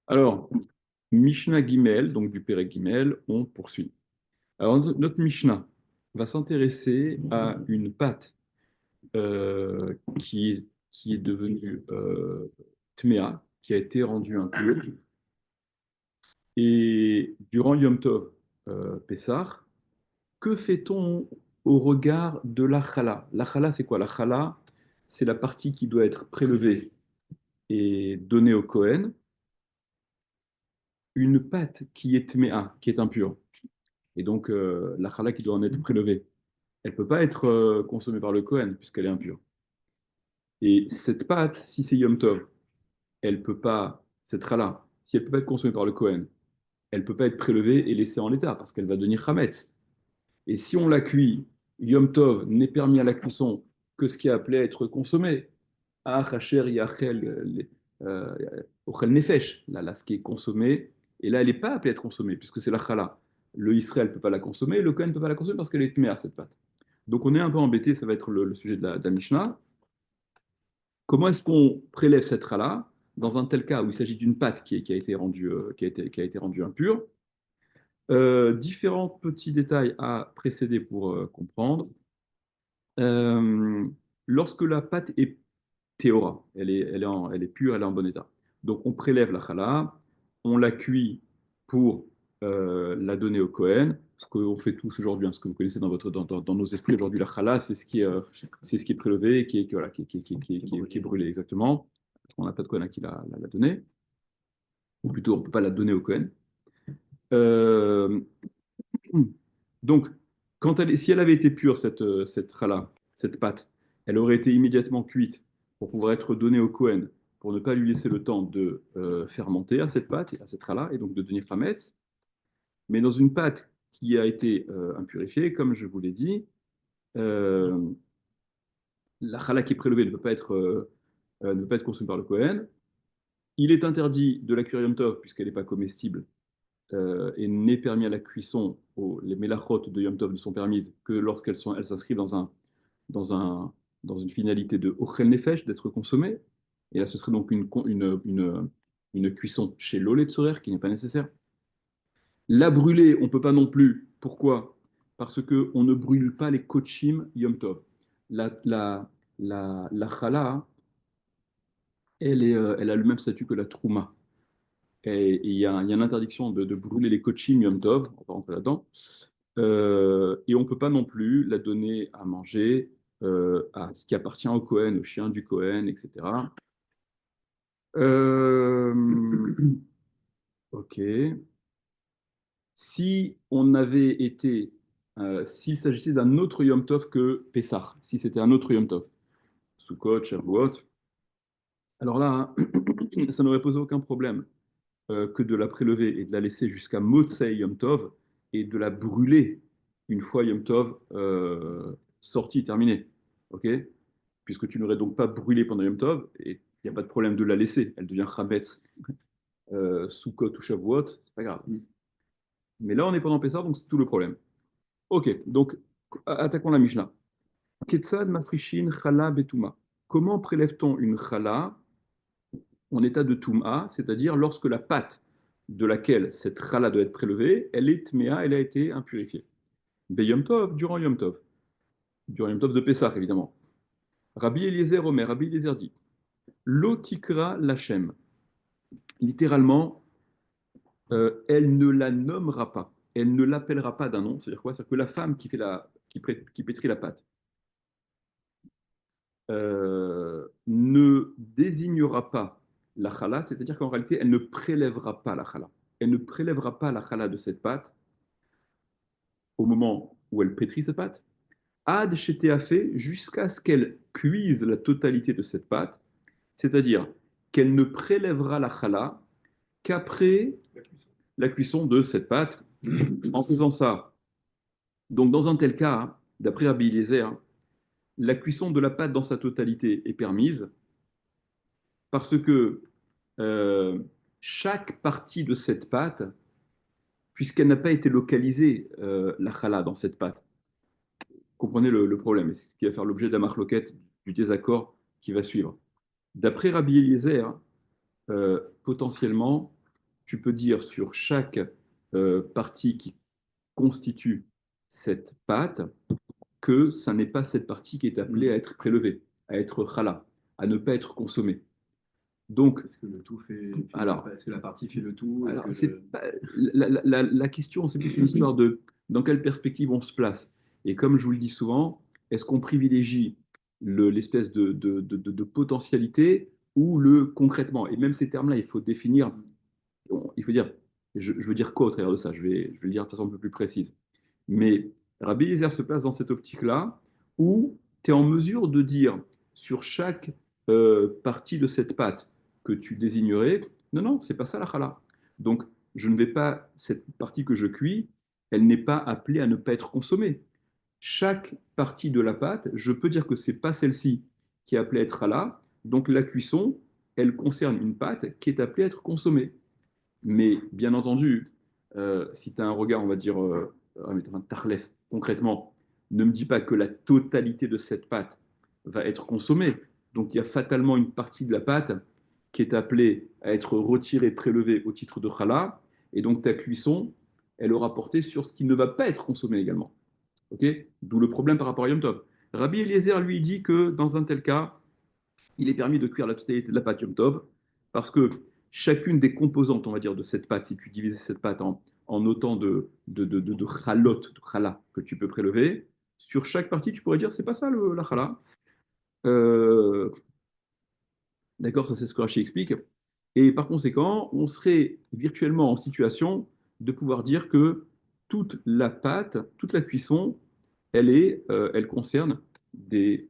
Alors, Mishnah Gimel, donc du Pérec Gimel, on poursuit. Alors, notre Mishnah va s'intéresser à une pâte qui est devenue Tméa, qui a été rendue impure. Et durant Yom Tov Pessah, que fait-on au regard de la chala? La chala, c'est quoi? La chala, c'est la partie qui doit être prélevée et donnée au Kohen. Une pâte qui est Tméa, qui est impure. Et donc, la chala qui doit en être prélevée, elle ne peut pas être consommée par le Kohen puisqu'elle est impure. Et cette pâte, si c'est Yom Tov, elle peut pas, cette chala, si elle peut pas être consommée par le Kohen, elle peut pas être prélevée et laissée en l'état parce qu'elle va devenir Hametz. Et si on la cuit, Yom Tov n'est permis à la cuisson que ce qui est appelé à être consommé. Ah, Hacher, Yachel, euh, Ochel Nefesh, là, ce qui est consommé. Et là, elle n'est pas appelée à être consommée puisque c'est la chala. Le Israël ne peut pas la consommer, le Kohen ne peut pas la consommer parce qu'elle est mère, cette pâte. Donc on est un peu embêté, ça va être le sujet de la Mishnah. Comment est-ce qu'on prélève cette chala dans un tel cas où il s'agit d'une pâte qui a été rendue, qui a été rendue impure? Différents petits détails à précéder pour comprendre. Euh, Lorsque la pâte est théora, elle est pure, elle est en bon état. Donc on prélève la chala, on la cuit pour la donner au Kohen, ce qu'on fait tous aujourd'hui, hein, ce que vous connaissez dans nos esprits aujourd'hui, la chala, c'est ce qui est prélevé et voilà, qui est brûlé exactement. On n'a pas de Kohen à qui la donner, ou plutôt on ne peut pas la donner au Kohen. Euh, Donc, si elle avait été pure, cette challah, cette pâte, elle aurait été immédiatement cuite pour pouvoir être donnée au Kohen, pour ne pas lui laisser le temps de fermenter à cette pâte, à cette challah, et donc de devenir chametz. Mais dans une pâte qui a été impurifiée, comme je vous l'ai dit, euh, la challah qui est prélevée ne peut pas être consommée par le Kohen. Il est interdit de la cuire Yom Tov, puisqu'elle n'est pas comestible, et n'est permis à la cuisson, les mélachot de Yom Tov ne sont permises que elles s'inscrivent dans un, dans une finalité de ochel nefesh, d'être consommée. Et là, ce serait donc une cuisson chez l'olé tzorer qui n'est pas nécessaire. La brûler, on ne peut pas non plus. Pourquoi? Parce qu'on ne brûle pas les kochim Yom Tov. La chala, elle a le même statut que la trouma. Et il y a une interdiction de brûler les kochim Yom Tov, on va pas rentrer là-dedans. Et on ne peut pas non plus la donner à manger à ce qui appartient au Cohen, au chien du Cohen, etc. Euh, ok. Si on avait été, s'il s'agissait d'un autre Yom Tov que Pessah, si c'était un autre Yom Tov, Sukkot, Shavuot, alors là, hein, ça n'aurait posé aucun problème que de la prélever et de la laisser jusqu'à Motsei Yom Tov et de la brûler une fois Yom Tov sorti, terminé. Ok? Puisque tu n'aurais donc pas brûlé pendant Yom Tov et il n'y a pas de problème de la laisser. Elle devient Chametz Sukkot ou Shavuot, c'est pas grave. Mais là, on est pendant Pessah, donc c'est tout le problème. Ok, donc attaquons la Mishnah. Ketzad mafrishin chala betuma. Comment prélève-t-on une chala en état de Touma, c'est-à-dire lorsque la pâte de laquelle cette chala doit être prélevée, elle est tméa, elle a été impurifiée. Beyom Tov, durant Yom Tov de Pessah, évidemment. Rabbi Eliezer Omer, Rabbi Eliezer dit, Lotikra Lachem, littéralement, elle ne la nommera pas, elle ne l'appellera pas d'un nom, c'est-à-dire quoi? C'est-à-dire que la femme qui pétrit la pâte ne désignera pas la chala, c'est-à-dire qu'en réalité, elle ne prélèvera pas la chala. Elle ne prélèvera pas la chala de cette pâte au moment où elle pétrit sa pâte, ad fait jusqu'à ce qu'elle cuise la totalité de cette pâte, c'est-à-dire qu'elle ne prélèvera la chala qu'après la cuisson de cette pâte. En faisant ça, donc dans un tel cas, d'après Rabbi Eliezer, la cuisson de la pâte dans sa totalité est permise parce que euh, chaque partie de cette pâte, puisqu'elle n'a pas été localisée, la chala dans cette pâte, comprenez le problème, et c'est ce qui va faire l'objet de la marloquette, du désaccord qui va suivre. D'après Rabbi Eliezer, potentiellement, tu peux dire sur chaque partie qui constitue cette pâte que ça n'est pas cette partie qui est appelée à être prélevée, à être chala, à ne pas être consommée. Donc, Est-ce que le tout alors, est-ce que la partie fait le tout? Est-ce alors que c'est le... pas- la question, c'est plus une histoire de dans quelle perspective on se place. Et comme je vous le dis souvent, est-ce qu'on privilégie l'espèce de potentialité ou le concrètement? Et même ces termes-là, il faut définir, il faut dire, je veux dire quoi au travers de ça? Je vais le dire de façon un peu plus précise. Mais Rabbi Eliezer se place dans cette optique-là où tu es en mesure de dire sur chaque partie de cette pâte que tu désignerais, non, non, c'est pas ça la challah. Donc, je ne vais pas, cette partie que je cuis, elle n'est pas appelée à ne pas être consommée. Chaque partie de la pâte, je peux dire que c'est pas celle-ci qui est appelée à être challah. Donc, la cuisson, elle concerne une pâte qui est appelée à être consommée. Mais bien entendu, si tu as un regard, on va dire, un tarles, concrètement, ne me dis pas que la totalité de cette pâte va être consommée. Donc il y a fatalement une partie de la pâte qui est appelée à être retirée, prélevée au titre de challah, et donc ta cuisson, elle aura porté sur ce qui ne va pas être consommé également. Ok. D'où le problème par rapport à Yom Tov. Rabbi Eliezer lui dit que dans un tel cas, il est permis de cuire la totalité de la pâte Yom Tov parce que chacune des composantes, on va dire, de cette pâte, si tu divises cette pâte en autant de chalot, de challah que tu peux prélever, sur chaque partie, tu pourrais dire, c'est pas ça la challah. Euh, d'accord, ça c'est ce que Rachid explique. Et par conséquent, on serait virtuellement en situation de pouvoir dire que toute la pâte, toute la cuisson, elle concerne des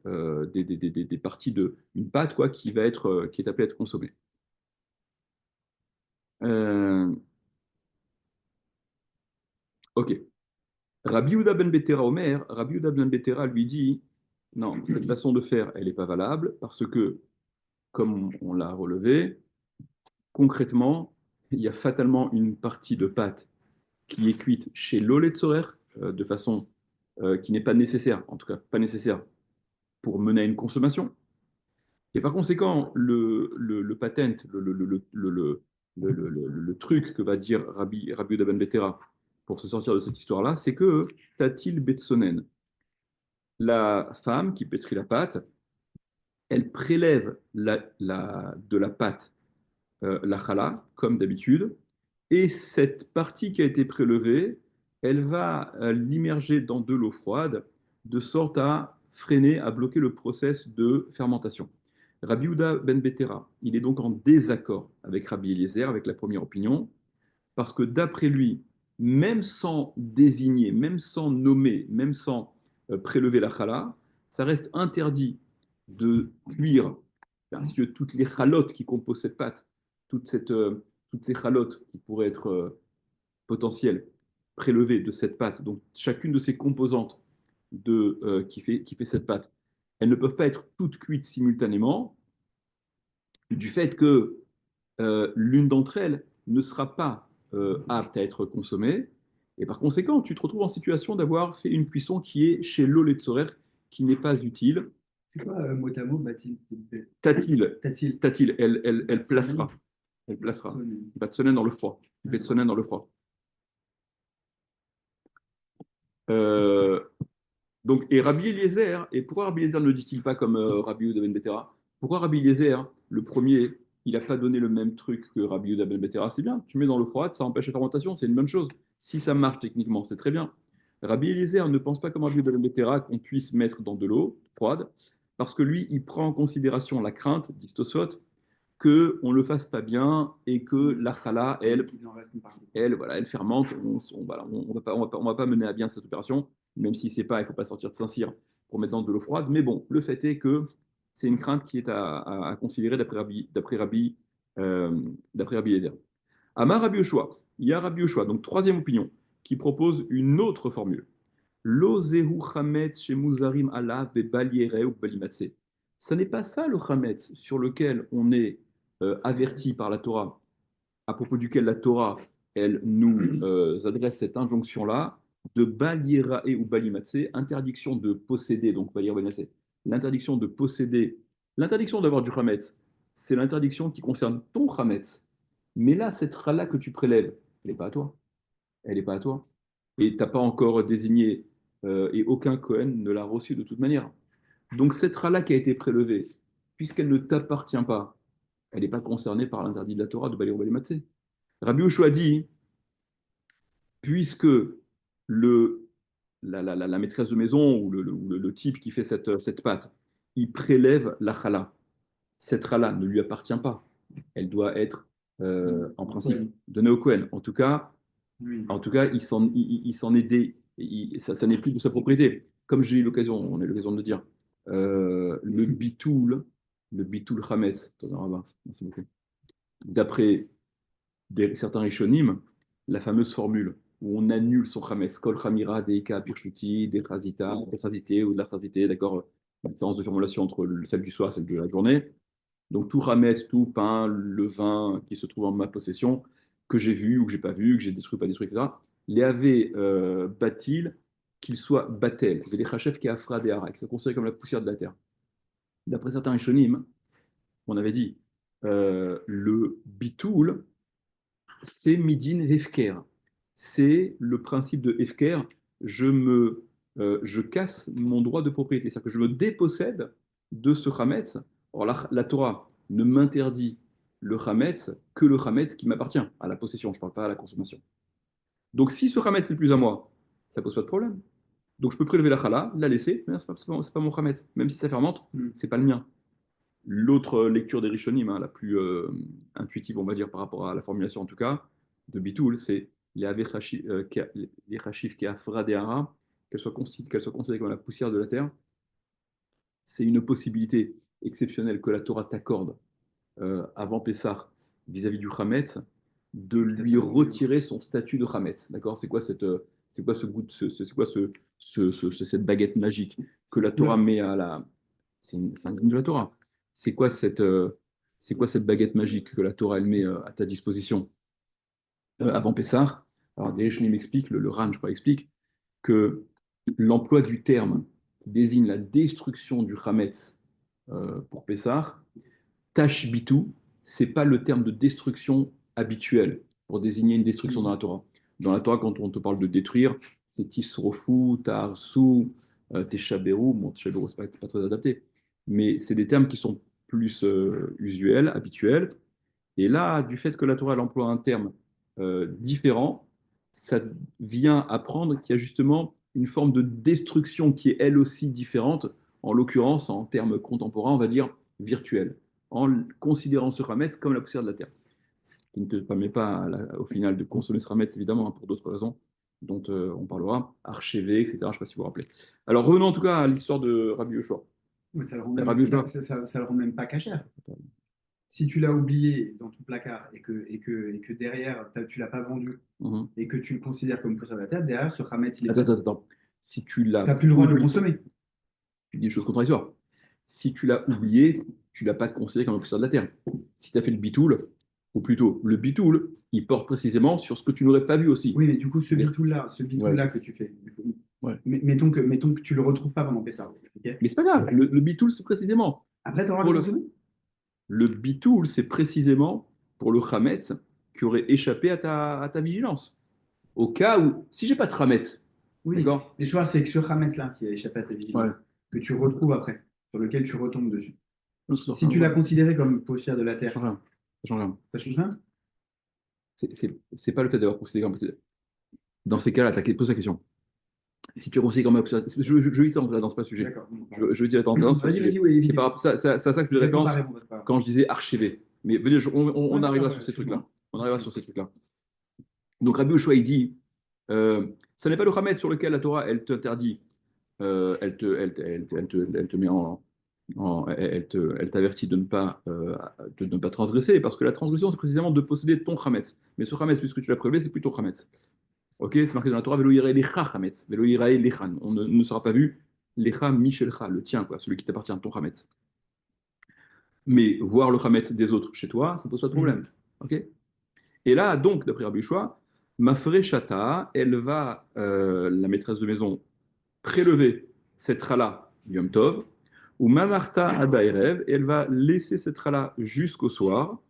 parties de une pâte quoi, qui va être, qui est appelée à être consommée. Euh, ok. Rabbi Houda ben Betera Omer, Rabbi Houda ben Betera lui dit, non, cette façon de faire, elle n'est pas valable parce que, comme on l'a relevé, concrètement, il y a fatalement une partie de pâte qui est cuite chez l'Oletzorer de façon qui n'est pas nécessaire, en tout cas pas nécessaire pour mener à une consommation. Et par conséquent, le patent, le truc que va dire Rabbi Uda ben Betera pour se sortir de cette histoire-là, c'est que Tatil Betsonen, la femme qui pétrit la pâte, elle prélève de la pâte la challah, comme d'habitude, et cette partie qui a été prélevée, elle va l'immerger dans de l'eau froide, de sorte à freiner, à bloquer le process de fermentation. Rabbi Houda ben Betera, il est donc en désaccord avec Rabbi Eliezer, avec la première opinion, parce que d'après lui, même sans désigner, même sans nommer, même sans prélever la challah, ça reste interdit de cuire, parce que toutes les chalotes qui composent cette pâte, toutes ces chalotes qui pourraient être potentielles, prélevées de cette pâte, donc chacune de ces composantes qui fait cette pâte, elles ne peuvent pas être toutes cuites simultanément, du fait que l'une d'entre elles ne sera pas apte à être consommée. Et par conséquent, tu te retrouves en situation d'avoir fait une cuisson qui est chez l'oletzorer, qui n'est pas utile. C'est quoi, mot à mot, Mathilde, s'il vous plaît? Tatil, Tatil. tatil, elle Batsonen. placera. Elle placera. Batsonen. Batsonen dans le froid. D'accord. Betsonen dans le froid. Euh, donc, et Rabbi Eliezer, et pourquoi Rabbi Eliezer ne dit-il pas comme Rabbi Yehuda ben Betera? Pourquoi Rabbi Eliezer, le premier, il n'a pas donné le même truc que Rabbi Yehuda ben Betera? C'est bien, tu mets dans l'eau froide, ça empêche la fermentation, c'est une bonne chose. Si ça marche techniquement, c'est très bien. Rabbi Eliezer ne pense pas comme Rabbi Yehuda ben Betera qu'on puisse mettre dans de l'eau froide, parce que lui, il prend en considération la crainte, dit Tosfot, qu'on ne le fasse pas bien et que la chala, elle, Il en reste une partie. voilà, elle fermente. Voilà, on va pas mener à bien cette opération, même si c'est pas, il faut pas sortir de Saint-Cyr pour mettre dans de l'eau froide. Mais bon, le fait est que c'est une crainte qui est à considérer euh, d'après Rabbi Eliezer. Amar Rabbi Yoshua, il y a Rabbi Yoshua, donc troisième opinion, qui propose une autre formule. Lo zehu chametz shemuzarim alav bebaliere ou balimatse. Ce n'est pas ça le chametz sur lequel on est averti par la Torah, à propos duquel la Torah, elle nous adresse cette injonction-là de balirae ou balimatse, interdiction de posséder, donc balirae balimatse, l'interdiction de posséder, l'interdiction d'avoir du chametz, c'est l'interdiction qui concerne ton chametz. Mais là, cette rala que tu prélèves, elle n'est pas à toi. Elle n'est pas à toi. Et tu n'as pas encore désigné, et aucun Cohen ne l'a reçu de toute manière. Donc cette rala qui a été prélevée, puisqu'elle ne t'appartient pas, elle n'est pas concernée par l'interdit de la Torah de Bali Bali Matzeh. Rabbi Yoshua dit, puisque le, la maîtresse de maison ou le type qui fait cette pâte, il prélève la chala. Cette chala ne lui appartient pas. Elle doit être, en principe, Ouais. donnée au Cohen. Oui. En tout cas, il s'en est ça n'est plus de sa propriété. Comme on a eu l'occasion de le dire, le bitoul chametz, merci beaucoup. D'après certains rishonim, la fameuse formule où on annule son chametz, kol chamira, deika, pirchuti, dechazita, dechazité ou de la chazité, d'accord, la différence de formulation entre celle du soir et celle de la journée. Donc tout chametz, tout pain, le vin qui se trouve en ma possession, que j'ai vu ou que j'ai pas vu, que j'ai détruit ou pas détruit, etc. Les avait batil, qu'il soit batel, les chachef qui afra des harak, qui sont considérés comme la poussière de la terre. D'après certains rishonim, on avait dit, le bitoul, c'est midin hefker. C'est le principe de hefker. Je casse mon droit de propriété, c'est-à-dire que je me dépossède de ce chametz. Or, la Torah ne m'interdit le chametz que le chametz qui m'appartient à la possession. Je ne parle pas à la consommation. Donc, si ce chametz n'est plus à moi, ça pose pas de problème. Donc, je peux prélever la chala, la laisser, mais c'est pas mon chametz. Même si ça fermente, c'est pas le mien. L'autre lecture des Rishonim, hein, la plus intuitive, on va dire, par rapport à la formulation en tout cas, de Bitoul, c'est les Hachif qui a Fradehara, qu'elles soient considérées comme la poussière de la terre. C'est une possibilité exceptionnelle que la Torah t'accorde avant Pessah vis-à-vis du Hametz, de lui retirer son statut de Hametz. D'accord? C'est quoi ce goût, c'est quoi cette baguette magique que la Torah met à la. C'est un green de la Torah. C'est quoi cette baguette magique que la Torah elle met à ta disposition avant Pessah? Alors, Derechny m'explique, le Ran, je crois, explique que l'emploi du terme qui désigne la destruction du Hametz pour Pessah, Tashbitu, c'est pas le terme de destruction habituel pour désigner une destruction dans la Torah. Dans la Torah, quand on te parle de détruire, c'est Tisrofu, Tarsu, Teshaberu. Bon, Teshaberu, c'est pas très adapté. Mais c'est des termes qui sont plus usuels, habituels. Et là, du fait que la Torah elle emploie un terme différent, ça vient apprendre qu'il y a justement une forme de destruction qui est elle aussi différente, en l'occurrence en termes contemporains, on va dire virtuel, en considérant ce Hametz comme la poussière de la terre. Ce qui ne te permet pas, au final, de consommer ce Hametz, évidemment, hein, pour d'autres raisons dont on parlera, archivé, etc. Je ne sais pas si vous vous rappelez. Alors revenons en tout cas à l'histoire de Rabbi Yoshua. Mais Rabbi Yoshua, ça le rend même pas cachère. Si tu l'as oublié dans ton placard et que derrière, tu l'as pas vendu mhm. et que tu le considères comme poussière de la terre, derrière, ce Hametz, il est Attends. Si tu Tu l'as n'as plus le droit de le oublié, consommer. tu dis une chose contradictoire. Si tu l'as oublié, tu ne l'as pas considéré comme un poussière de la terre. Si tu as fait le bitoul, ou plutôt le bitoul, il porte précisément sur ce que tu n'aurais pas vu aussi. Oui, mais du coup, ce C'est-à-dire- bitoul-là, Ouais. que tu fais, Ouais. mettons que tu le retrouves pas pendant Pessah. Ok. Mais c'est pas grave, le bitoul, c'est précisément Après, tu as le droit de pour le le, consommer? le bitoul, c'est précisément pour le chametz qui aurait échappé à ta vigilance. Au cas où, si j'ai pas de chametz, Oui, d'accord? les choix, c'est que ce Hametz-là qui a échappé à ta Ouais. vigilance, que tu retrouves après, sur lequel tu retombes dessus. Non, ça Si change tu l'as rien. considéré comme poussière de la Ça terre, change rien. Ça change rien. ça change rien? C'est pas le fait d'avoir considéré comme. Dans ces cas-là, pose la question. Si tu conseilles quand même. Je vais là, dans ce pas le sujet. D'accord. Bon, Je veux dire, attends, c'est pas le vas-y, sujet. vas-y, oui, C'est évitez. c'est à ça que je faisais Réponds pas, référence réponds pas, c'est pas grave. quand je disais archivé. Mais venez, on Ouais, arrivera d'accord, sur ces trucs-là. excuse-moi. On arrivera sur ces trucs-là. Donc Rabbi Oshua, il dit ça n'est pas le Hamed sur lequel la Torah, elle t'interdit, elle te met elle t'avertit de ne pas transgresser, parce que la transgression, c'est précisément de posséder ton Hametz. Mais ce Hametz, puisque tu l'as prélevé, c'est plutôt Hametz. Ok, c'est marqué dans la Torah, Velo yirae lecha chametz, Velo yirae lechan. On ne sera pas vu lecha michelcha, le tien, quoi, celui qui t'appartient, ton chametz. Mais voir le chametz des autres chez toi, ça ne pose pas de problème. Ok. Et là, donc, d'après Rabbi Yoshua, ma Shata, elle va, la maîtresse de maison, prélever cette rala Yom Tov, ou Mamarta Adaerev, et elle va laisser cette rala jusqu'au soir,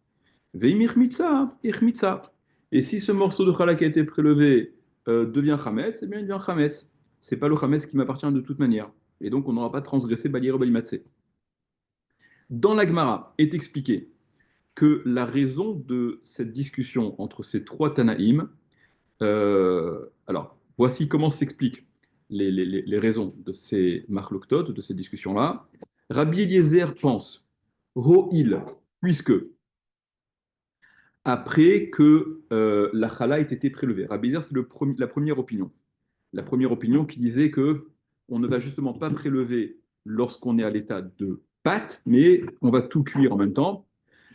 Veim ichmitsa, ichmitsa. Et si ce morceau de challah qui a été prélevé devient chametz, eh bien il devient chametz. C'est pas le chametz qui m'appartient de toute manière. Et donc on n'aura pas transgressé baliero balimatsé. Dans la Gemara est expliqué que la raison de cette discussion entre ces trois Tanaïm, alors voici comment s'expliquent les raisons de ces marloktot, de ces discussions-là. Rabbi Eliezer pense, Ho'il, puisque après que la chala ait été prélevée. Rabbi Eliezer, c'est la première opinion. La première opinion qui disait que on ne va justement pas prélever lorsqu'on est à l'état de pâte, mais on va tout cuire en même temps.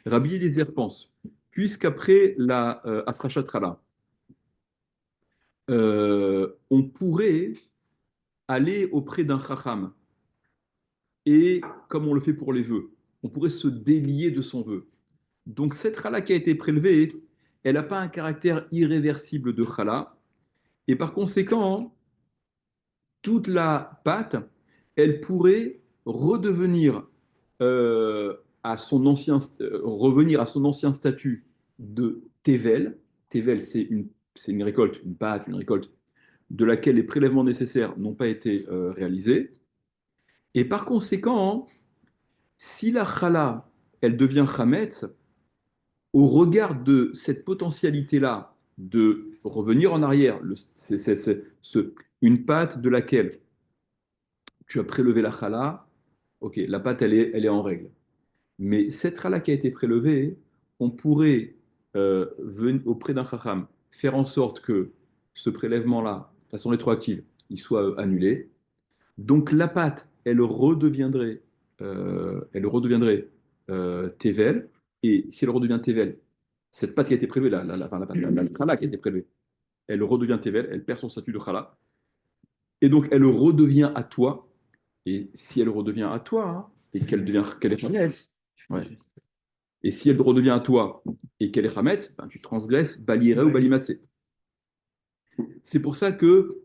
Rabbi Eliezer pense, puisqu'après la afrachat chala, on pourrait aller auprès d'un chacham et, comme on le fait pour les vœux, on pourrait se délier de son vœu. Donc cette chala qui a été prélevée, elle n'a pas un caractère irréversible de chala, et par conséquent, toute la pâte, elle pourrait redevenir revenir à son ancien statut de tevel. Tevel, c'est une récolte, une pâte, une récolte de laquelle les prélèvements nécessaires n'ont pas été réalisés. Et par conséquent, si la chala, elle devient chametz, au regard de cette potentialité-là de revenir en arrière, une pâte de laquelle tu as prélevé la chala, ok, la pâte, elle est en règle. Mais cette chala qui a été prélevée, on pourrait venir auprès d'un chacham, faire en sorte que ce prélèvement-là, de façon rétroactive, il soit annulé. Donc la pâte, elle redeviendrait tevel. Et si elle redevient tevel, cette pâte qui a été prélevée, la chala qui a été prélevée, elle redevient tevel, elle perd son statut de chala. Et donc elle redevient à toi. Et si elle redevient à toi, hein, et qu'elle est chametz, ouais. Et si elle redevient à toi et qu'elle est chametz, ben, tu transgresses balira ou balimatsé. C'est pour ça que,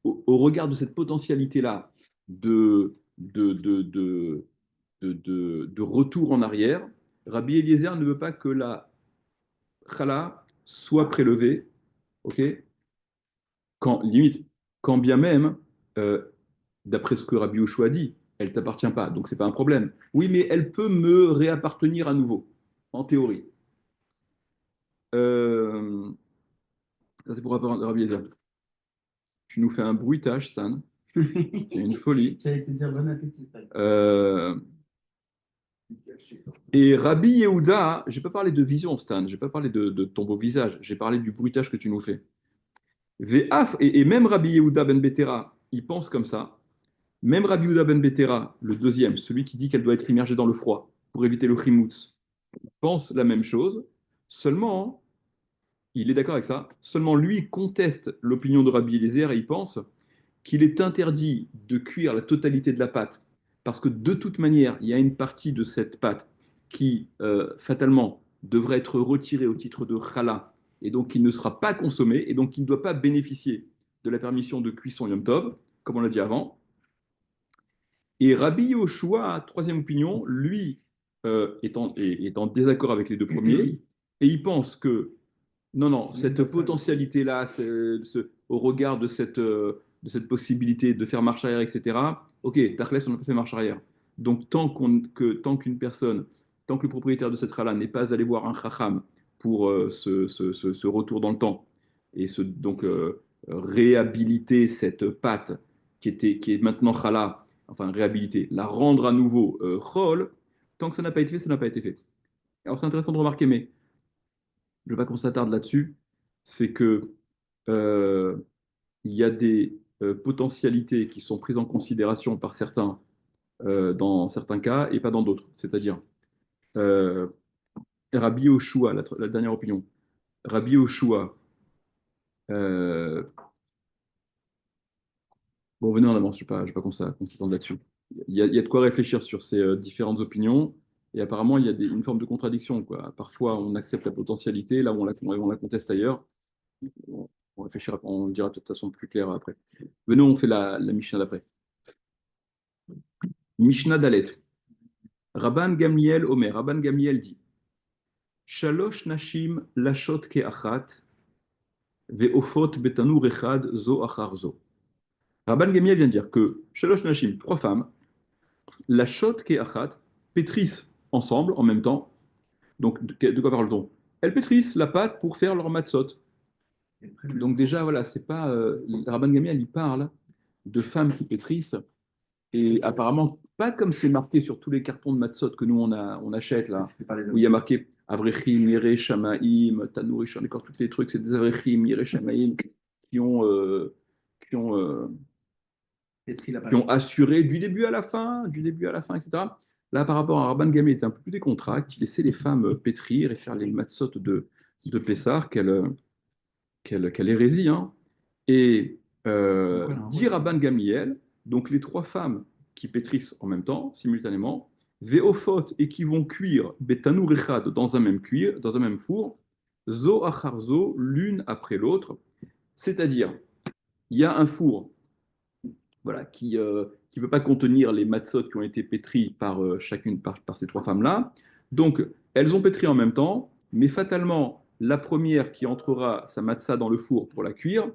au regard de cette potentialité-là de retour en arrière, Rabbi Eliezer ne veut pas que la chala soit prélevée, ok, limite, quand bien même, euh, d'après ce que Rabbi Yoshua dit, elle t'appartient pas, donc c'est pas un problème. Oui, mais elle peut me réappartenir à nouveau, en théorie. Ça, c'est pour Rabbi Eliezer. Tu nous fais un bruitage, Stan. C'est une folie. J'allais te dire bon appétit. Euh, et Rabbi Yehuda, j'ai pas parlé de vision, Stan. J'ai pas parlé de ton beau visage. J'ai parlé du bruitage que tu nous fais. Et même Rabbi Yehuda ben Betera, il pense comme ça. Même Rabbi Yehuda ben Betera, le deuxième, celui qui dit qu'elle doit être immergée dans le froid pour éviter le chimoutz, pense la même chose. Seulement, il est d'accord avec ça. Seulement, lui conteste l'opinion de Rabbi Eliezer et il pense qu'il est interdit de cuire la totalité de la pâte, parce que de toute manière, il y a une partie de cette pâte qui, fatalement, devrait être retirée au titre de challah, et donc qui ne sera pas consommée, et donc qui ne doit pas bénéficier de la permission de cuisson Yom Tov, comme on l'a dit avant. Et Rabbi Yoshua, troisième opinion, lui est en désaccord avec les deux premiers, et il pense que non, non, cette potentialité-là, au regard de cette possibilité de faire marche arrière, etc., ok, Tachles, on n'a pas fait marche arrière. Donc, tant qu'une personne, tant que le propriétaire de cette rala n'est pas allé voir un chacham pour ce retour dans le temps et donc réhabiliter cette pâte qui est maintenant chala, enfin réhabiliter, la rendre à nouveau chol, tant que ça n'a pas été fait, ça n'a pas été fait. Alors, c'est intéressant de remarquer, mais je ne veux pas qu'on s'attarde là-dessus, c'est que euh, il y a des potentialités qui sont prises en considération par certains dans certains cas et pas dans d'autres. C'est-à-dire, euh, Rabbi Yoshua, la dernière opinion, Rabbi Yoshua, euh, bon, venez en avance, je vais pas qu'on s'attende là-dessus. Il y a de quoi réfléchir sur ces différentes opinions. Et apparemment, il y a une forme de contradiction, quoi. Parfois, on accepte la potentialité, là où on la conteste ailleurs. On réfléchira, on le dira de toute façon plus clair après. Venons, on fait la Mishnah d'après. Mishnah Dalet. Rabban Gamliel Omer. Rabban Gamliel dit Shalosh nashim lashot ke'achat ve'ofot betanur echad zo achar zo. Rabban Gamiel vient de dire que Shalosh nashim, trois femmes, lashot ke'achat, pétrissent ensemble en même temps. Donc, de quoi parle-t-on? Elles pétrissent la pâte pour faire leur matzot. Et après, le Donc four. déjà, voilà, c'est pas... Rabban Gamiel, il parle de femmes qui pétrissent, et apparemment, pas comme c'est marqué sur tous les cartons de matzot que nous, on achète, là, C'est par les où il y a hommes. marqué Avrechim, Yere, Shamaim, Tanouri, d'accord, tous les trucs, c'est des Avrechim, Yere, Shamaim, qui ont, qui ont, euh, Pétri la qui pâte. ont assuré du début à la fin, etc. Là, par rapport à Rabban Gamé, il était un peu plus décontracté, il laissait les femmes pétrir et faire les matzot de Pessah, quelle hérésie, hein. Et Comme quoi, elle a un dit rôle. Rabban Gamliel, donc les trois femmes qui pétrissent en même temps, simultanément, Veofot et qui vont cuire Betanou Rechad dans un même four, Zo achar zo, l'une après l'autre, c'est-à-dire, il y a un four voilà, qui ne peut pas contenir les matzot qui ont été pétris par chacune par ces trois femmes-là. Donc, elles ont pétri en même temps, mais fatalement, la première qui entrera sa matzah dans le four pour la cuire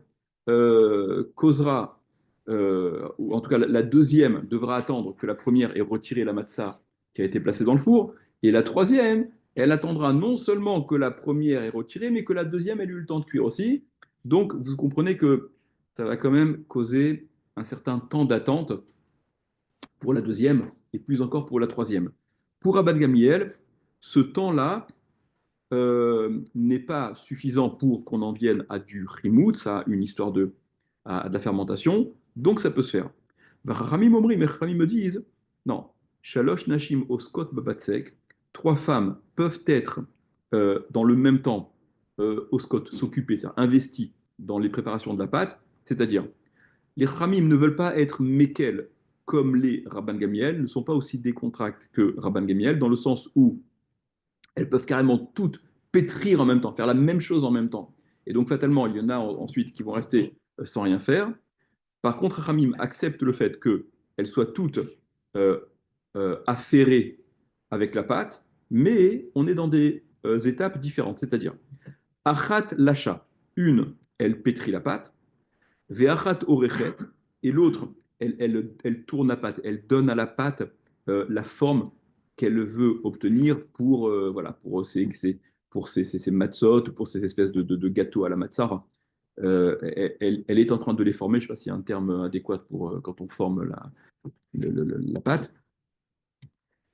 causera, ou en tout cas la deuxième devra attendre que la première ait retiré la matzah qui a été placée dans le four, et la troisième, elle attendra non seulement que la première ait retiré, mais que la deuxième ait eu le temps de cuire aussi. Donc, vous comprenez que ça va quand même causer un certain temps d'attente pour la deuxième et plus encore pour la troisième. Pour Abad Gamiel, ce temps-là n'est pas suffisant pour qu'on en vienne à du rimout, à une histoire de la fermentation, donc ça peut se faire. Rami Momri, mais Rami me disent, non, Shalosh Nashim Oskot Babatsek, trois femmes peuvent être dans le même temps, Oskot, s'occuper, ça, investies dans les préparations de la pâte, c'est-à-dire les Khamim ne veulent pas être Mekel comme les Rabban Gamiel, ne sont pas aussi décontracts que Rabban Gamiel, dans le sens où elles peuvent carrément toutes pétrir en même temps, faire la même chose en même temps. Et donc, fatalement, il y en a ensuite qui vont rester sans rien faire. Par contre, Khamim accepte le fait qu'elles soient toutes euh, affairées avec la pâte, mais on est dans des étapes différentes. C'est-à-dire, Achat Lacha, une, elle pétrit la pâte, Ve'achat orechet, et l'autre, elle tourne la pâte, elle donne à la pâte la forme qu'elle veut obtenir pour, voilà, pour ses matzot, pour ces espèces de gâteaux à la matzah. Elle est en train de les former, je ne sais pas s'il y a un terme adéquat pour quand on forme la pâte.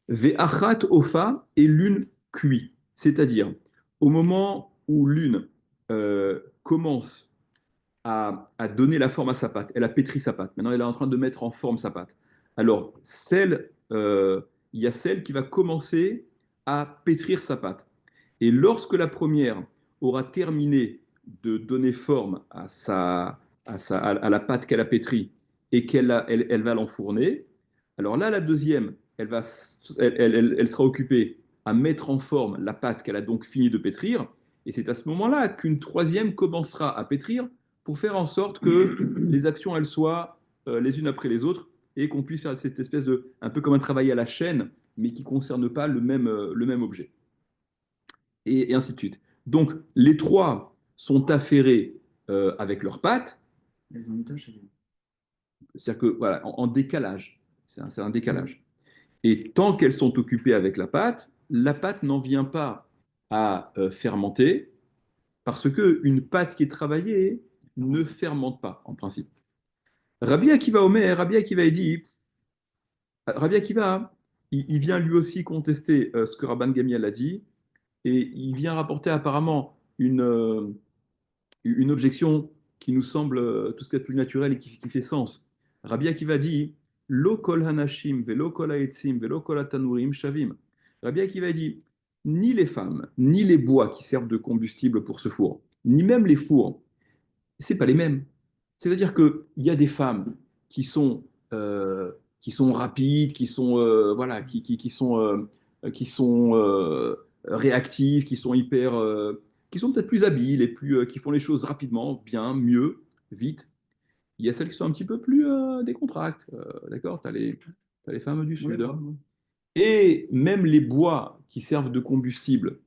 Ve'achat ofa, et l'une cuit. C'est-à-dire, au moment où l'une commence à donner la forme à sa pâte. Elle a pétri sa pâte. Maintenant, elle est en train de mettre en forme sa pâte. Alors, il y a celle qui va commencer à pétrir sa pâte. Et lorsque la première aura terminé de donner forme à la pâte qu'elle a pétrie et elle va l'enfourner, alors là, la deuxième, elle sera occupée à mettre en forme la pâte qu'elle a donc fini de pétrir. Et c'est à ce moment-là qu'une troisième commencera à pétrir pour faire en sorte que les actions, elles soient les unes après les autres et qu'on puisse faire cette espèce de, un peu comme un travail à la chaîne, mais qui ne concerne pas le même objet. Et ainsi de suite. Donc, les trois sont affairés avec leurs pattes, Elles ont une tâche. c'est-à-dire que, voilà, en décalage. C'est un décalage. Et tant qu'elles sont occupées avec la pâte n'en vient pas à fermenter, parce qu'une pâte qui est travaillée ne fermente pas, en principe. Rabbi Akiva, il dit, Rabbi Akiva, il vient lui aussi contester ce que Rabban Gamiel a dit, et il vient rapporter apparemment une objection qui nous semble tout ce qui est plus naturel et qui fait sens. Rabbi Akiva dit, Lo kol hanashim, velo kol haetzim, velo kol hatanurim shavim. Rabbi Akiva dit, ni les femmes, ni les bois qui servent de combustible pour ce four, ni même les fours, c'est pas les mêmes. C'est-à-dire qu'il y a des femmes qui sont, euh, qui sont rapides, qui sont, voilà, qui sont réactives, qui sont hyper, qui sont peut-être plus habiles et plus, qui font les choses rapidement, bien, mieux, vite. Il y a celles qui sont un petit peu plus décontractes, d'accord? T'as les femmes du Oui, Sud, hein. grave. Et même les bois qui servent de combustible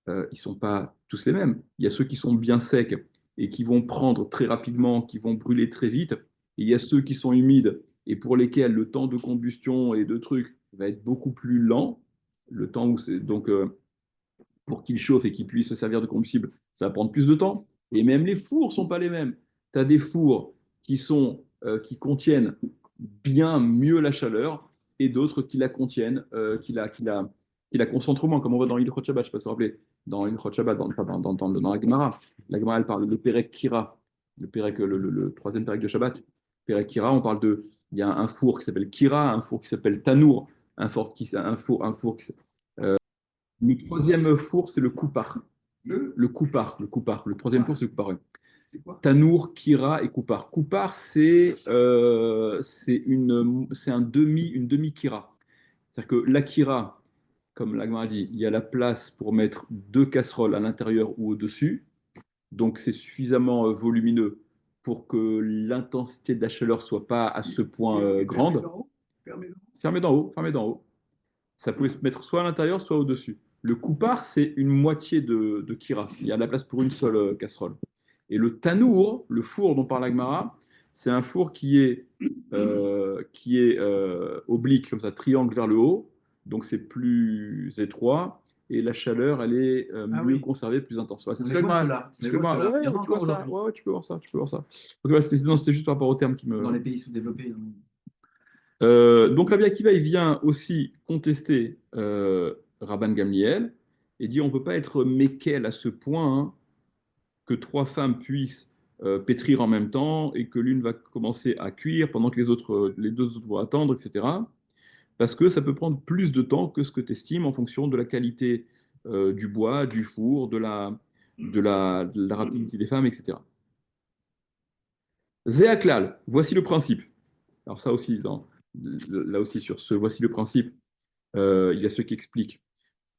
ils ne sont pas tous les mêmes. Il y a ceux qui sont bien secs et qui vont prendre très rapidement, qui vont brûler très vite. Et il y a ceux qui sont humides et pour lesquels le temps de combustion et de trucs va être beaucoup plus lent. Le temps où c'est donc pour qu'ils chauffent et qu'ils puissent se servir de combustible, ça va prendre plus de temps. Et même les fours ne sont pas les mêmes. Tu as des fours qui contiennent bien mieux la chaleur et d'autres qui la contiennent, qui la concentrent moins, comme on voit dans Ilkhot Shabbat, je ne sais pas si vous vous rappelez, dans Ilkhot Shabbat, dans la Gemara. La Gemara, elle parle de Perek Kira, le troisième Perek de Shabbat. Perek Kira, on parle de. Il y a un four qui s'appelle Kira, un four qui s'appelle Tanour, un four qui le troisième four, c'est le Koupar. Le troisième four, c'est le Koupar. Ouais. C'est quoi? Tanour, Kira et Koupar. Koupar, c'est une demi-Kira. C'est-à-dire que la Kira, comme l'Agma a dit, il y a la place pour mettre deux casseroles à l'intérieur ou au-dessus. Donc, c'est suffisamment volumineux pour que l'intensité de la chaleur soit pas à ce point Et fermé grande. d'en haut? Fermé d'en haut? Fermé d'en haut, fermé d'en haut. Ça pouvait se mettre soit à l'intérieur, soit au-dessus. Le coupard, c'est une moitié de Kira. Il y a de la place pour une seule casserole. Et le tanour, le four dont parle Agmara, c'est un four qui est oblique, comme ça, triangle vers le haut. Donc c'est plus étroit. Et la chaleur, elle est Ah mieux oui, conservée, plus intense. Ouais, c'est on ce les que voit Agmara. ceux-là. C'est On ce les que voit Agmara. ceux-là. Il y Ouais, en a tu vois encore ça. aujourd'hui. Ouais, tu peux voir ça. Tu peux voir ça. Donc, ouais, non, c'était juste par rapport au terme qui Dans me. les pays sous-développés. Donc Rabbi Akiva, il vient aussi contester Rabban Gamliel et dit on ne peut pas être méquel à ce point hein, que trois femmes puissent pétrir en même temps et que l'une va commencer à cuire pendant que les deux autres vont attendre, etc. Parce que ça peut prendre plus de temps que ce que tu estimes en fonction de la qualité du bois, du four, de la rapidité des femmes, etc. Zéaklal, voici le principe. Alors ça aussi, là aussi sur ce voici le principe, il y a ceux qui expliquent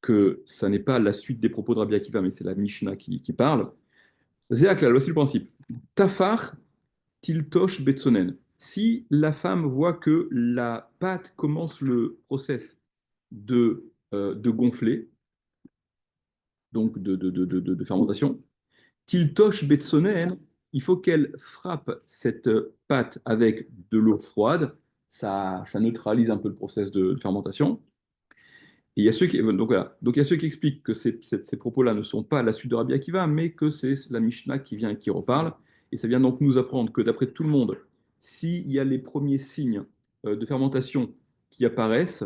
que ça n'est pas la suite des propos de Rabbi Akiva, mais c'est la Mishnah qui parle. Zéaklal, voici le principe. Tafar tiltosh betsonen. Si la femme voit que la pâte commence le process de gonfler, donc de fermentation, tiltosh betsonen, il faut qu'elle frappe cette pâte avec de l'eau froide. Ça neutralise un peu le process de fermentation. Et il y a ceux qui, donc, voilà. Donc il y a ceux qui expliquent que ces propos-là ne sont pas la suite de Rabbi Akiva, mais que c'est la Mishnah qui vient et qui reparle. Et ça vient donc nous apprendre que d'après tout le monde, s'il y a les premiers signes de fermentation qui apparaissent,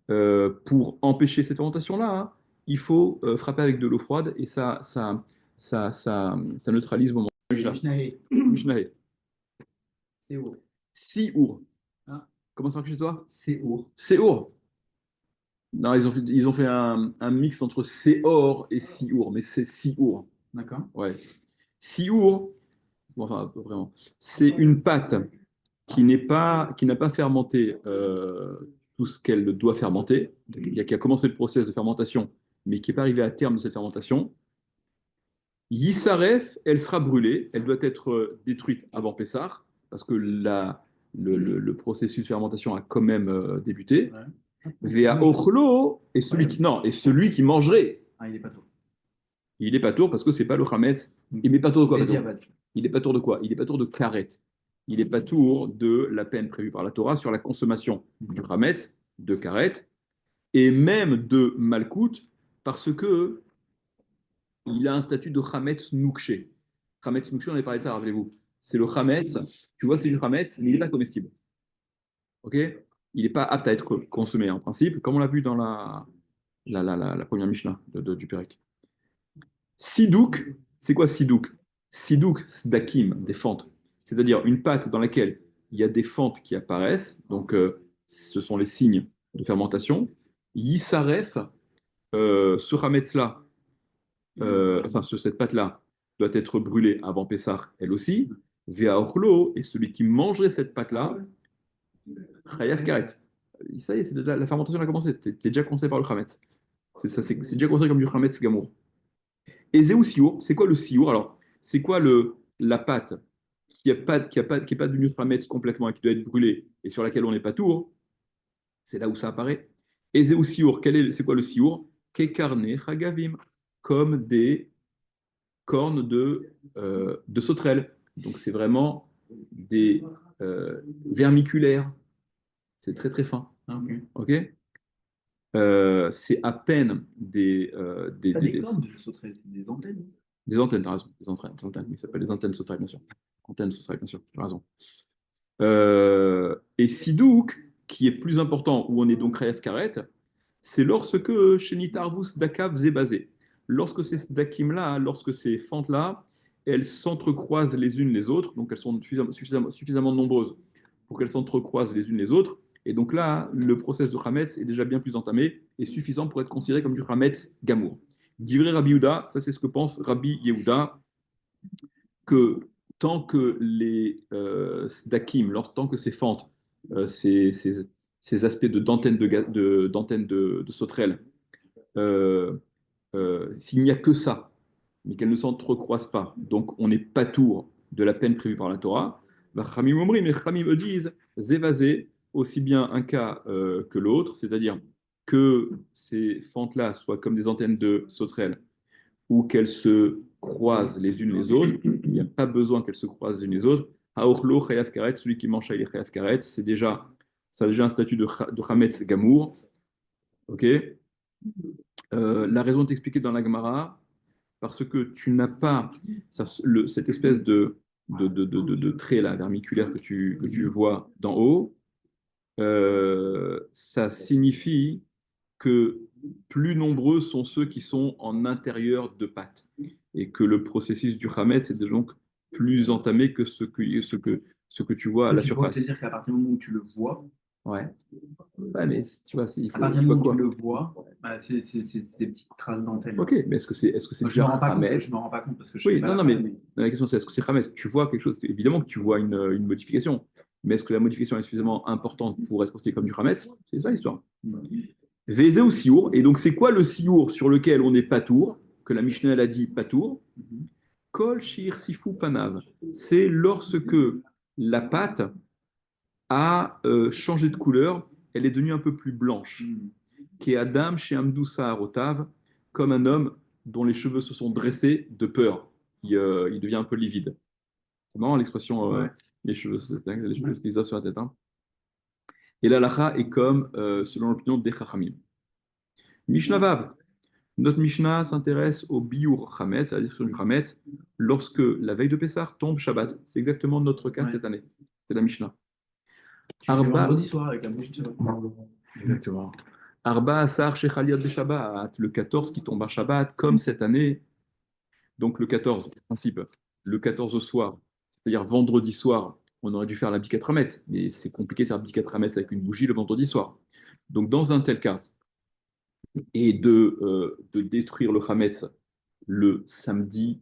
pour empêcher cette fermentation-là, hein, il faut frapper avec de l'eau froide et ça neutralise le moment. Et Mishnah, Mishnah. c'est où? Siour. Hein? Comment ça marche chez toi? C'est où? Séour. Non, ils ont fait un mix entre Séor et Siour, mais c'est Siour. D'accord. Ouais. Siour, bon, enfin, pas vraiment, c'est une pâte qui n'a pas fermenté tout ce qu'elle doit fermenter, qui a commencé le process de fermentation, mais qui n'est pas arrivé à terme de cette fermentation. Yissaref, elle sera brûlée, elle doit être détruite avant Pessah, parce que le processus de fermentation a quand même débuté. Ouais. Vea ochlo, et celui qui mangerait, Ah, il est pas tôt. il n'est pas tour parce que c'est pas le chametz. Il n'est pas tour de quoi, Pato? Bediavad. Il n'est pas tour de quoi? Il n'est pas tour de karet. Il n'est pas tour de la peine prévue par la Torah sur la consommation du chametz, de karet, et même de malkout, parce que il a un statut de chametz nouché. Chametz nouché, on avait parlé de ça, rappelez-vous. C'est le chametz, tu vois que c'est du chametz, mais il n'est pas comestible. Ok? Il n'est pas apte à être consommé en principe, comme on l'a vu dans la première Mishnah du Pérec. Sidouk, c'est quoi sidouk? Sidouk, sdakim, des fentes. C'est-à-dire une pâte dans laquelle il y a des fentes qui apparaissent, donc ce sont les signes de fermentation. Yissaref, ce hametz-là, cette pâte-là, doit être brûlée avant Pessah, elle aussi. Vea ochlo, et celui qui mangerait cette pâte-là, chayav karet. Ça y est, la fermentation a commencé. T'es déjà concerné par le chametz. C'est déjà considéré comme du chametz gamour. Et zéou siour, c'est quoi le siour? Alors, c'est quoi la pâte qui est pas du Nutramets complètement et qui doit être brûlée et sur laquelle on n'est pas tour? C'est là où ça apparaît. Et zéou siour, c'est quoi le siour? Kekarne chagavim. comme des cornes de sauterelle. Donc c'est vraiment des vermiculaires. C'est très très fin. Ah, ok. Ok. C'est à peine Pas des cordes de sauterelle, c'est des antennes. des antennes, t'as raison. Des antennes, oui, ça s'appelle des antennes sauterelles, bien sûr. Antennes sauterelles, bien sûr, tu as raison. Et Sidouk, qui est plus important, où on est donc Raef Karet, c'est lorsque Shenitarvus Dakav Zébazé. Lorsque ces Dakim-là, lorsque ces fentes-là, elles s'entrecroisent les unes les autres, donc elles sont suffisamment nombreuses pour qu'elles s'entrecroisent les unes les autres. Et donc là, le process de Hametz est déjà bien plus entamé et suffisant pour être considéré comme du Hametz Gamour. Divrei Rabbi Yehuda, ça c'est ce que pense Rabbi Yehuda, que tant que les sdakim, tant que ces fentes, ces aspects de dentelle de sauterelle, euh, s'il n'y a que ça, mais qu'elles ne s'entrecroisent pas, donc on n'est pas tour de la peine prévue par la Torah, bah, Chamim Omrim, les Chamim me disent, zévazé, aussi bien un cas que l'autre, c'est-à-dire que ces fentes-là soient comme des antennes de sauterelle ou qu'elles se croisent les unes les autres. Il n'y a pas besoin qu'elles se croisent les unes les autres. Haochlo chayav karet, celui qui mange chayav karet, ça a déjà un statut de chametz gamour. Ok. La raison est expliquée dans la Gemara parce que tu n'as pas cette espèce de trait là, vermiculaire que tu vois d'en haut. Ça signifie que plus nombreux sont ceux qui sont en intérieur de pâte et que le processus du Hametz est donc plus entamé que ce que tu vois à la Tu pourrais te surface. dire qu'à partir du moment où tu le vois, Ouais. Ouais, mais tu vois, à partir il du faut moment où tu quoi? le vois, bah, c'est des petites traces d'antenne. Ok, mais est-ce que c'est Moi, je me déjà rends pas compte, je Hametz? me rends pas compte parce que je fais Oui, pas non, la non, pâte, mais mais la question c'est est-ce que c'est Hametz? Tu vois quelque chose, évidemment que tu vois une modification, mais est-ce que la modification est suffisamment importante pour être considérée comme du Hametz? C'est ça l'histoire. Vézé ou siour. Et donc, c'est quoi le siour sur lequel on est patour, que la Mishnah elle a dit patour? Kol shir sifu panav. C'est lorsque la pâte a changé de couleur, elle est devenue un peu plus blanche. Qui Adam chez Amdoussa Arotav, comme un homme dont les cheveux se sont dressés de peur. Il devient un peu livide. C'est marrant l'expression ouais. les cheveux se lisent sur la tête. Hein. Et la lacha est comme, selon l'opinion des Chachamim. Mishnah Vav. Notre Mishnah s'intéresse au biur Hametz, à la description du Hametz, lorsque la veille de Pessah tombe Shabbat. C'est exactement notre cas Ouais. cette année. C'est la Mishnah. Tu fais Arba, vendredi soir avec la bougie de Shabbat. exactement. Arba Asar Shechaliot de Shabbat, le 14 qui tombe à Shabbat, comme cette année. Donc le 14, principe, le 14 au soir, c'est-à-dire vendredi soir, on aurait dû faire la Bikat Hametz, mais c'est compliqué de faire Bikat Hametz avec une bougie le vendredi soir. Donc dans un tel cas, et de détruire le Hametz le samedi,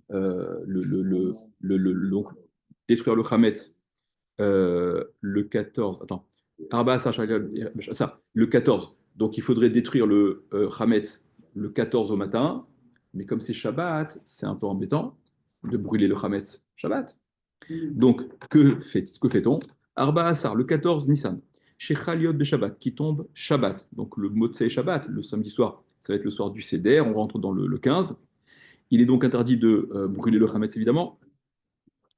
donc détruire le Hametz le 14. Attends, Arba, ça, le 14. Donc il faudrait détruire le Hametz le 14 au matin, mais comme c'est Shabbat, c'est un peu embêtant de brûler le Hametz Shabbat. Donc que fait-on? Arba Asar, le 14 Nissan, chez Chaliot de Shabbat, qui tombe Shabbat. Donc le Motsei Shabbat, le samedi soir, ça va être le soir du Seder, on rentre dans le 15. Il est donc interdit de brûler le Hametz, évidemment.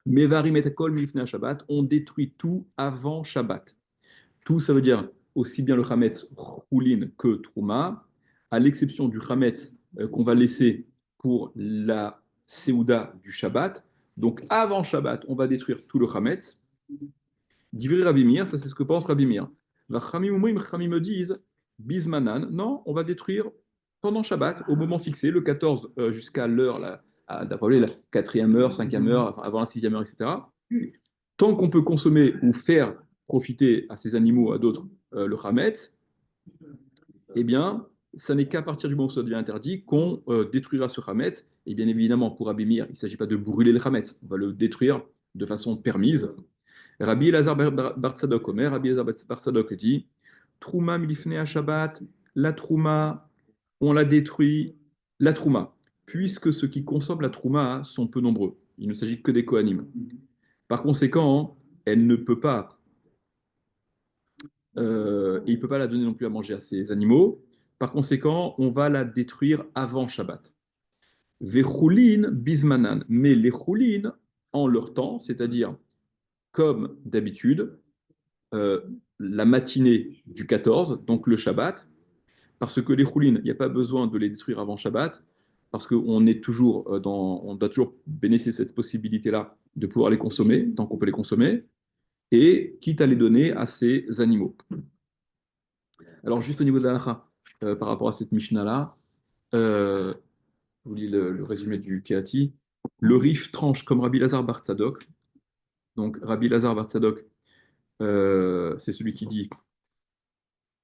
Mevarim et Kol Milifnei Shabbat, on détruit tout avant Shabbat. Tout, ça veut dire aussi bien le Hametz Choulin que Trouma, à l'exception du Hametz qu'on va laisser pour la Seouda du Shabbat. Donc avant Shabbat, on va détruire tout le Hametz. Divrei Rabbi Meir, ça c'est ce que pense Rabbi Meir. Vachamim me disent, Bismanan, non, on va détruire pendant Shabbat, au moment fixé, le 14 jusqu'à l'heure, d'après la quatrième heure, cinquième heure, enfin, avant la sixième heure, etc. Tant qu'on peut consommer ou faire profiter à ces animaux, à d'autres, le Hametz, eh bien, ça n'est qu'à partir du moment où ça devient interdit qu'on détruira ce Hametz. Et bien évidemment, pour Rabbi Meir, il ne s'agit pas de brûler le Hametz, on va le détruire de façon permise. Rabbi Elazar Bar Tzadok Omer, Rabbi Elazar Bar Tzadok dit Trouma milifnei Shabbat, la Trouma, on la détruit, la Trouma, puisque ceux qui consomment la Trouma sont peu nombreux. Il ne s'agit que des Kohanim. Par conséquent, elle ne peut pas, et il ne peut pas la donner non plus à manger à ses animaux. Par conséquent, on va la détruire avant Shabbat. Vechulin bismanan. Mais les chulin, en leur temps, c'est-à-dire comme d'habitude, euh, la matinée du 14, donc le Shabbat, parce que les choulines, il n'y a pas besoin de les détruire avant Shabbat, parce qu'on est toujours on doit toujours bénéficier de cette possibilité-là de pouvoir les consommer, tant qu'on peut les consommer, et quitte à les donner à ces animaux. Alors, juste au niveau de la halakha, par rapport à cette Mishnah-là, euh, je vous lis le résumé du Kéati. Le Rif tranche comme Rabbi Lazar Bar Tzadok. Donc, Rabbi Lazar Bar Tzadok, c'est celui qui dit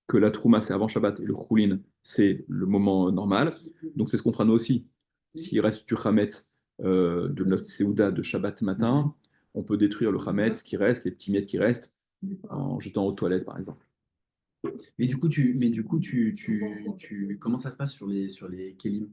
que la Trouma, c'est avant Shabbat et le Choulin, c'est le moment normal. Donc, c'est ce qu'on fera nous aussi. S'il reste du Hametz de notre Séouda de Shabbat matin, on peut détruire le Hametz qui reste, les petits miettes qui restent, en jetant aux toilettes, par exemple. Comment ça se passe sur les kelim?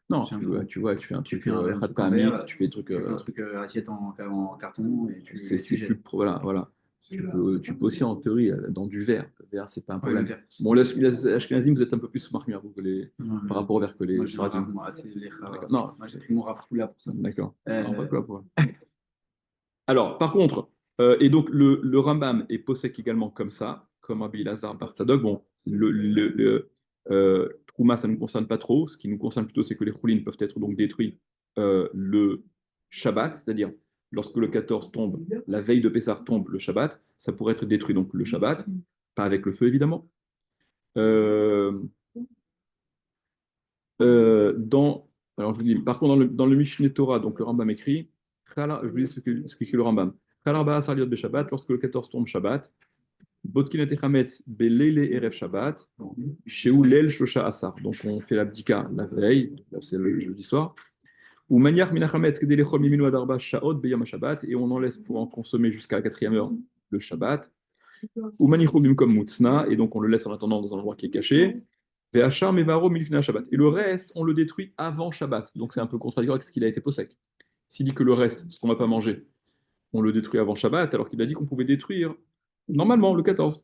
Non, J'ai un tu fais un Tu truc fais un truc en Khatamit, verre, tu fais un truc. tu fais un truc assiette en carton et C'est tu plus. jettes. Voilà, voilà. Tu peux aussi, en théorie, dans du verre. Le verre, c'est pas un Ouais, le problème. verre. Bon, les Ashkenazim, vous êtes un peu plus smart, vous, par rapport au verre que Moi, les j'ai un Sfaradim. raf, moi, c'est les D'accord. raf. Non, Moi, j'ai pris mon raf là pour ça. d'accord. Non, pas Euh, quoi pour. Alors, par contre, et donc le Rambam est possède également comme ça, comme Rabbi Lazar Bar Tzadok. Bon, Trouma, ça ne nous concerne pas trop. Ce qui nous concerne plutôt, c'est que les choulines peuvent être donc détruits le Shabbat, c'est-à-dire lorsque le 14 tombe, la veille de Pessah tombe le Shabbat, ça pourrait être détruit donc le Shabbat, pas avec le feu évidemment. Euh, alors je vous dis, par contre, dans le Mishneh Torah, donc le Rambam écrit, je vous dis ce qu'écrit le Rambam. Lorsque le 14 tombe Shabbat, Botkin et Chametz Beleile Erev Shabbat, Sheulel Shosha Asar. Donc on fait l'abdika la veille, c'est le jeudi soir. Ou Maniach Minachametz Kedelechol Miminu Adarba Shaot Beyam Shabbat, et on en laisse pour en consommer jusqu'à la 4e heure le Shabbat. Ou Manichobim comme Mutzna, et donc on le laisse en attendant dans un endroit qui est caché. Ve'achar Mevaro Milfina Shabbat. Et le reste, on le détruit avant Shabbat. Donc c'est un peu contradictoire avec ce qu'il a été possèque. S'il dit que le reste, ce qu'on ne va pas manger, on le détruit avant Shabbat, alors qu'il a dit qu'on pouvait détruire normalement le 14.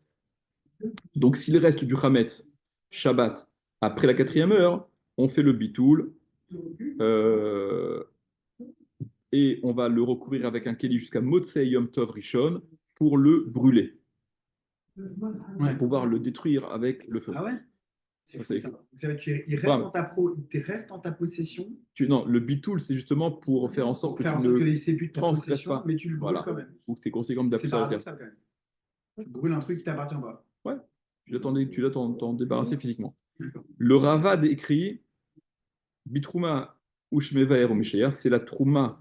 Donc s'il reste du Hametz Shabbat après la 4e heure, on fait le bitoul euh, et on va le recouvrir avec un keli jusqu'à Motzei Yom Tov Rishon pour le brûler, pour pouvoir le détruire avec le feu. Ah ouais? Ça, c'est écrit. Il reste il reste en ta possession Non, le bitoul, c'est justement pour faire en sorte pour que faire en tu sorte ne qu'il ne s'épuise de ta transgresses possession, pas. mais tu le brûles Voilà. quand même. Ou que c'est conséquent de la C'est poussière de terre. paradoxal quand même. Tu brûles un truc qui ne t'appartient pas. Ouais, tu dois t'en débarrasser physiquement. D'accord. Le Ravad écrit Bitrouma Ushmevaer ou Mishayer, c'est la trouma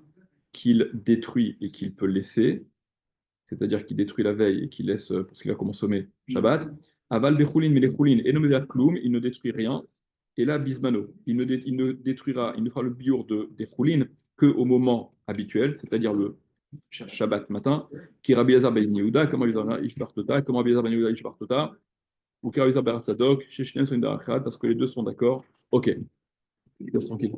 qu'il détruit et qu'il peut laisser, c'est-à-dire qu'il détruit la veille et qu'il laisse pour ce qu'il va consommer Shabbat. Aval Bechulin, mais les Chulin, et Kloum, il ne détruit rien. Et là, Bismano, il ne détruira, il ne fera le biur des Chulin qu'au moment habituel, c'est-à-dire le Shabbat matin, qui Rabbi Lazar ben Yehuda, comme Rabbi Lazar Ishbar Tota, comme Rabbi Lazar ben Yehuda Ishbar Tota, ou qui Rabbi Lazar ben Tzadok, chez Shinen Son parce que les deux sont d'accord. Ok, tranquille.